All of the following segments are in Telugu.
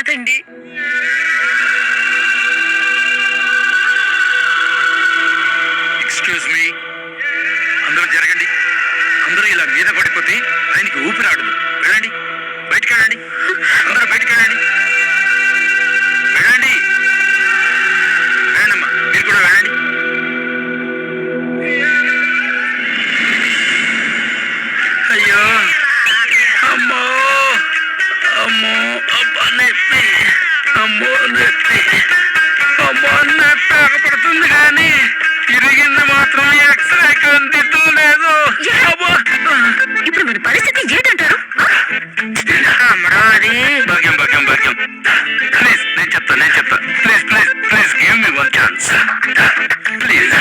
కాదండి. ఎక్స్క్యూజ్ మీ, అందరూ జరగండి. అందరూ ఇలా మీద పడిపోతే ఆయనకి ఊపిరాడదు. వెళ్ళండి, బయటికి వెళ్ళండి. అందరూ బయటికి వెళ్ళండి. వెళ్ళండి, వెళ్ళండమ్మా, మీరు కూడా వెళ్ళండి. అయ్యో, అమ్మో అమ్మో, అబ్బా నొప్పి, అమ్మో నొప్పి, అమ్మో నొప్పి ఆగపడుతుంది కానీ తిరిగింది మాత్రం ఎక్స్రే కందితో లేదు. ఇప్పుడు మన పరిస్థితి ఏంటంటారు? అది భాగ్యం భాగ్యం భాగ్యం. ప్లీజ్ నేను చెప్తా. Please please please give me one chance please.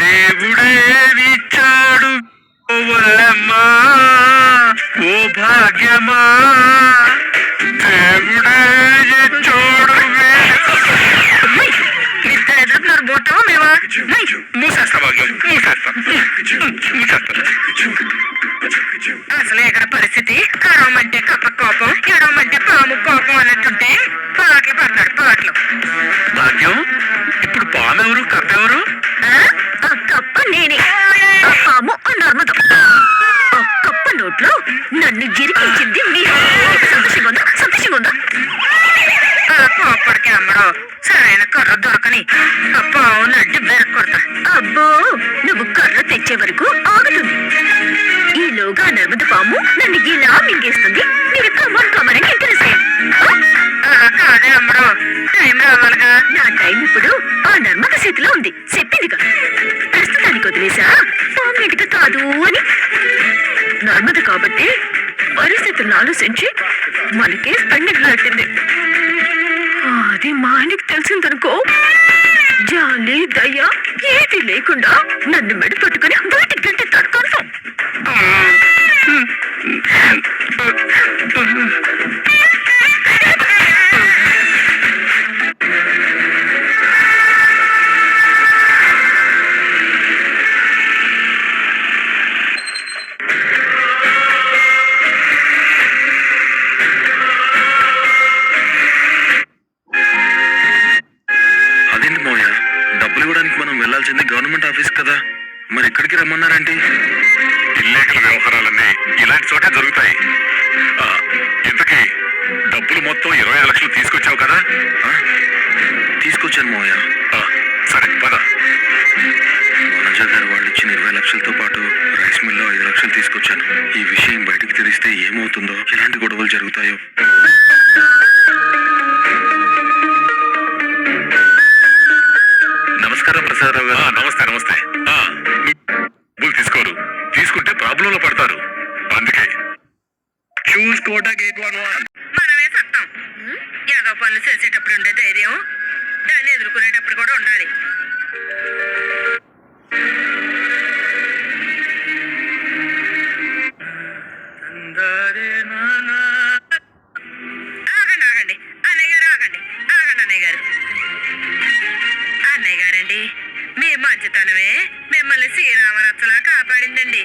దేవుడే ఇచ్చాడు ఓవల్లమ్మా, ఓ భాగ్యమా, దేవుడే ఇచ్చాడు. బోటం మేమా మూసేస్తా భాగ్యం, మూసేస్తా. అసలు ఇక్కడ పరిస్థితి కరవమంటే కప్ప కోపం, ఎడవమంటే పాము కోపం అన్నట్టుంటే పాటలు పడతాడు పాటలు. భాగ్యం, ఇప్పుడు పాము ఎవరు కప్ప ఎవరు? కప్ప నేనే, పాము నర్మద. కప్ప నోట్లో నన్ను గిరికించింది మీరు. సంతోషంగా ఉందా? కోపడికి అమ్మడు సరైన కర్ర దొరకని పావు నడ్డి బెరక్ కొడతా. అబ్బో, నువ్వు కర్ర తెచ్చే వరకు ఆగుతుంది. ఈలోగా నర్మద పాము నన్ను ఇలా మింగేస్తుంది. మీరు కమని ఇంటరెస్ట్. కాదే అమ్మడు, టైం రావాలిగా. నా టైం ఇప్పుడు ఆ నర్మద స్థితిలో ఉంది. చెప్పిందిగా, ప్రస్తుతానికి వదిలేసా పామునిటికి కాదు అని. నర్మద కాబట్టి పరిస్థితులను ఆలోచించి మనకే స్పెండింగ్ పెట్టింది. అది మా ఆయనకి తెలిసిందనుకో, జాలి దయ ఏది లేకుండా నన్ను మెడ పట్టుకుని బయటికి గంటెత్తాడు. కన్ఫర్మ్. గవర్నమెంట్ ఆఫీస్ కదా, మరి ఇక్కడికి రమ్మన్నారంటే? ఇల్లీగల్ వ్యవహారాలన్నీ ఇలాంటి చోటే జరుగుతాయి. ఇంతకీ డబ్బులు మొత్తం 25 లక్షలు తీసుకొచ్చావు కదా? తీసుకొచ్చాను మోయ. సరే పద. వనజ గారు వాళ్ళు ఇచ్చిన 20 లక్షలతో పాటు రైస్ మిల్లో 5 లక్షలు తీసుకొచ్చాను. ఈ విషయం బయటకు తెలిస్తే ఏమవుతుందో, ఎలాంటి గొడవలు జరుగుతాయో. నమస్కారం ప్రసాదరావు గారు. నమస్తే. డబ్బులు తీసుకోరు, తీసుకుంటే ప్రాబ్లం లో పడతారు. అందుకే చూసుకోట గేట్ 1 మనమే సత్తాం. ఏదో పనులు చేసేటప్పుడు ఉండే ధైర్యం దాన్ని ఎదుర్కొనేటప్పుడు కూడా ఉండాలి. ఆగండి అన్నయ్య గారు, ఆగండి అన్నయ్య గారు. అన్నయ్య గారండి, మీ మంచితనమే మిమ్మల్ని శ్రీరామరత్నలా కాపాడిందండి.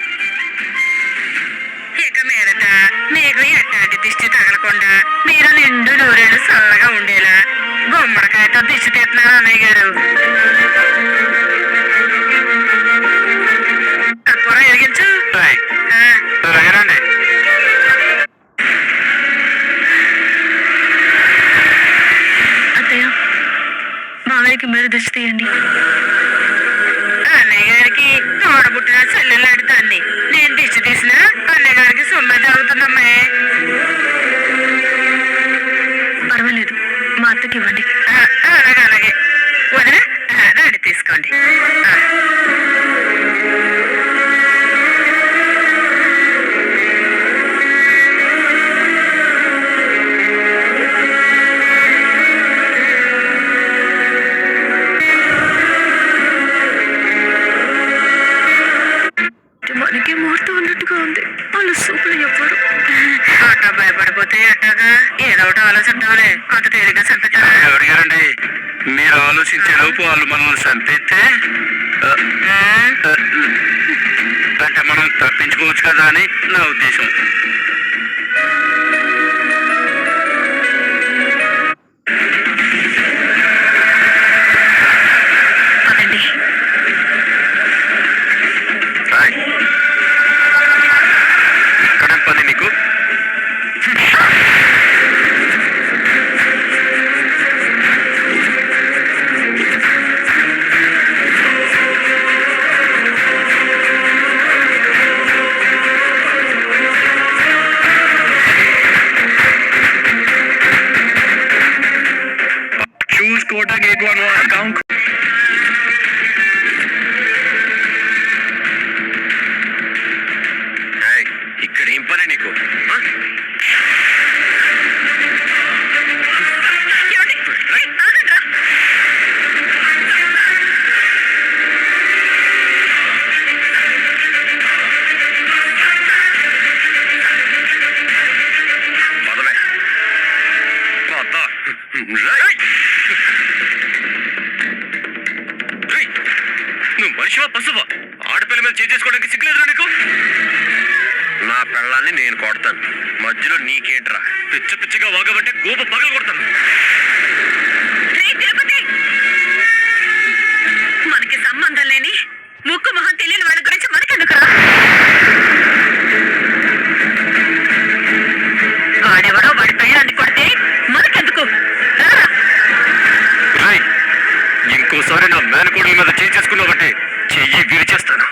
ఇక మీదట మీకు ఎట్లాంటి దిష్టి తగలకుండా మీరు నిండు నూరేళ్ళు చల్లగా ఉండేలా గుమ్మడికాయతో దిష్టి తీస్తున్నారు అన్నయ్య గారు. కర్పూరం వెలిగించు. రండి. అత్తయ్య, మావయ్యకి మీరు దిష్టి తీయండి. అన్నయ్య గారికి తోడబుట్టిన చెల్లెలాంటి దాన్ని నేను దిష్టి తీసినా అన్నయ్య గారికి సొమ్మెది అవుతుందమ్మా. పర్వాలేదు, మా అత్తకి ఇవ్వండి. అలాగే వదిన, రండి తీసుకోండి. మనకి ముహూర్తం ఉన్నట్టుగా ఉంది. వాళ్ళు సూపులు ఎవ్వరు. అట్లా భయపడిపోతే ఎట్టాగా ఏదో ఒకటి ఆలోచిద్దాంలే. అంత తేలిగ్గా చంపించారా? ఎవరిగారండి, మీరు ఆలోచించే లోపు వాళ్ళు మనల్ని చంపిస్తే వద్దంటే మనం తప్పించుకోవచ్చు కదా అని నా ఉద్దేశం. పదండి. ఇక్కడ పని నీకు. Choose Kotak 811 account. ఇక్కడ ఏం పని నీకు? నువ్వు మనిషివా పశువా? ఆడపిల్ల మీద చేసుకోవడానికి సిగ్గులేదురా నీకు? నా పిల్లల్ని నేను కొడతాను, మధ్యలో నీకేంట్రా? పిచ్చి పిచ్చిగా వాగబట్టే గోప పగలు కొడతాను. మనకి సంబంధం లేని ముక్కు మొహం తెలియని వాళ్ళ గురించి మనకెందుకురా? వాడెవడో వాడి పెళ్ళాన్ని కొడితే మనకెందుకు? ఇంకోసారి నా మేనకోడల మీద చేసుకున్నావంటే చెయ్యి విరిచేస్తాను.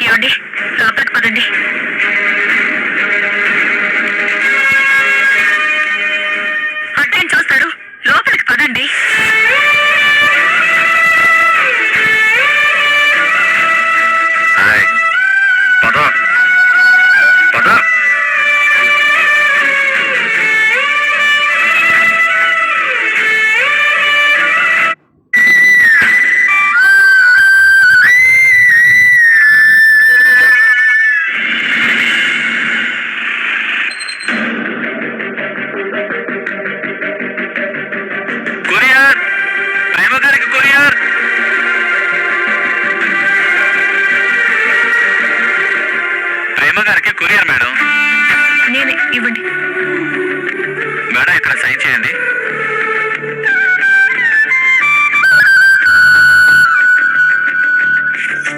ఏమండి, లోపలికి పదండి. అట్టేం చూస్తారు, లోపలికి పదండి. పద పద. కొరియర్, ప్రేమ గారికి కొరియర్. ప్రేమ గారికి కొరియర్ మేడం. నేనే, ఇవ్వండి. మేడం ఇక్కడ సైన్ చేయండి.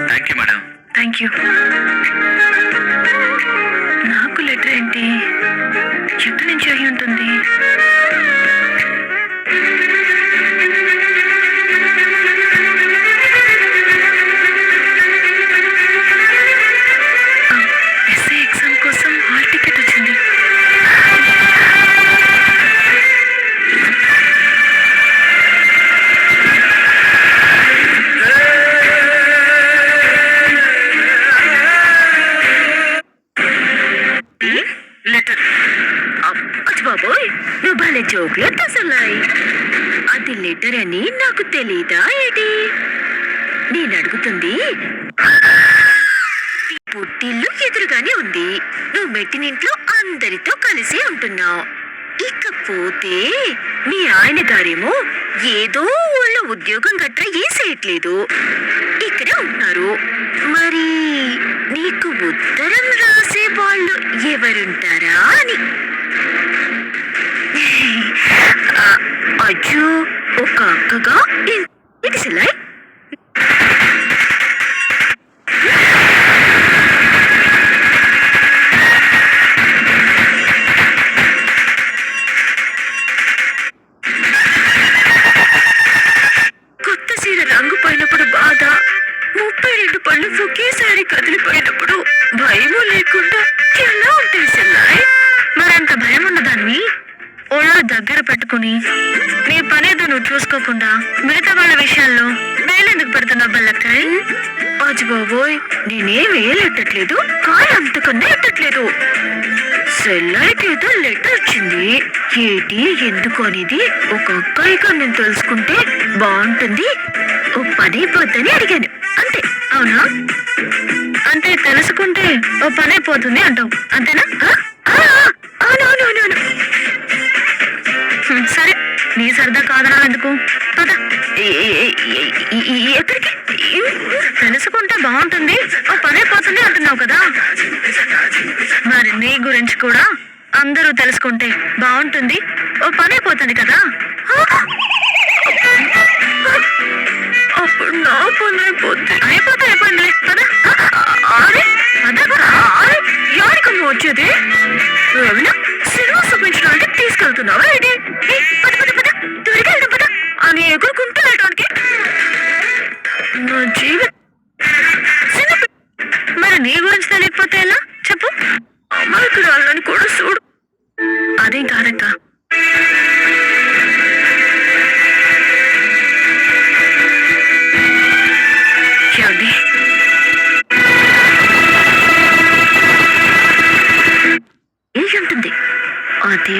Thank you madam. Thank you. నాకు లెటర్ ఏంటి? ఎక్కడి నుంచి అయి ఉంటుంది? ఎస్ఏ ఎగ్జామ్ కోసం హాల్ టికెట్ వచ్చింది. లెటర్. అచ్చు బాబోయ్, నువ్వు భలే జోకులు తసలాయి. అది లెటర్ అని నాకు తెలీదా ఏంటి? నేను అడుగుతుంది, పుట్టిల్లు ఎదురుగానే ఉంది, నువ్వు మెట్టినింట్లో అందరితో కలిసి ఉంటున్నావు. ఇకపోతే మీ ఆయన గారేమో ఏదో ఊళ్ళో ఉద్యోగం గట్రా ఏం చేయట్లేదు, ఇక్కడే ఉంటున్నారు. మరి నీకు ఉత్తరం రాసే వాళ్ళు ఎవరుంటారా అని. అయ్యో, ఒక అక్కగా ఇది సిలాయ్. కొత్త చీర రంగు పోయినప్పుడు బాధ, 32 పళ్ళు ఒకేసారి కదిలిపోయినప్పుడు భయము లేకుండా ఎలా ఉంటాయి సిల్లాయ్? మరంత భయం ఉన్నదాన్ని ఒళ్ళో దగ్గర పెట్టుకుని నీ పనేదో నువ్వు చూసుకోకుండా మిగతా వాళ్ళ విషయాల్లో వేలెందుకు పెడుతున్నావు బల్లక్కాయ్? అజ్జి బాబోయ్, నేనేం వేలెట్టట్లేదు, కాలు అంతకన్నా ఎట్టట్లేదు. సెల్లాయికి ఏదో లెటర్ వచ్చింది, ఏటి ఎందుకు అనేది ఒక అక్కాయిగా నేను తెలుసుకుంటే బాగుంటుంది, ఓ పని అయిపోద్దని అడిగాను అంతే. అవునా? అంటే తెలుసుకుంటే ఓ పని అయిపోతుంది అంటావు, అంతేనా? అవునవునవునవును. సరే, నీ సరదా కాదనాలు ఎందుకు? పద. ఎక్కడికి? తెలుసుకుంటే బాగుంటుంది, ఓ పని అయిపోతుంది అంటున్నావు కదా. మరి నీ గురించి కూడా అందరూ తెలుసుకుంటే బాగుంటుంది, ఓ పని అయిపోతుంది కదా. అప్పుడు నా పని అయిపోయిందిలే. పద. అరే ఎవరికమ్మ వచ్చేది? ఏమైనా సినిమా చూపించడానికి తీసుకెళ్తున్నావా? ఏంటి? పద పద పద, త్వరగా వెళ్దాం పద అని ఎగురుకుంటూ వెళ్ళడానికి. నా జీవితం మరి నీ గురించి తెలియకపోతే ఎలా చెప్పు? అమ్మాయికి రాళ్ళని కూడా చూడు. అదేం కాదక్క. ఏమండి, ఏంటుంది అది?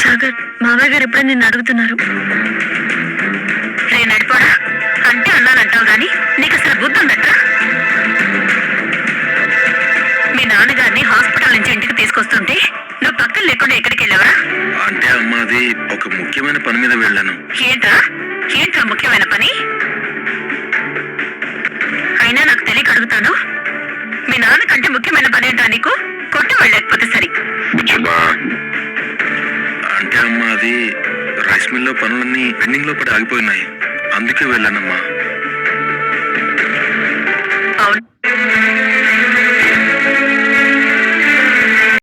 సాగర్, మావయ్య గారు ఎప్పుడైనా నిన్ను అడుగుతున్నారు. నేను నడిపోడా అంటే అన్నానంటావు గాని నీకు అసలు బుద్ధి ఉందట్రా? మీ నాన్నగారిని హాస్పిటల్ నుంచి ఇంటికి తీసుకొస్తుంటే నువ్వు పక్కన లేకుండా ఎక్కడికి వెళ్ళావా? అంటే అమ్మా, అది ఒక ముఖ్యమైన పని మీద వెళ్ళాను. ఏంట్రా ముఖ్యమైన పని? అయినా నాకు తెలియక అడుగుతాను, మీ నాన్న కంటే ముఖ్యమైన పని ఏంటా నీకు? కొట్టు వెళ్ళలేకపోతే సరి. అంటే అమ్మా, అది రైస్ మిల్లో పనులన్నీ పెండింగ్ లో పడి ఆగిపోయినాయి, అందుకే వెళ్ళానమ్మా.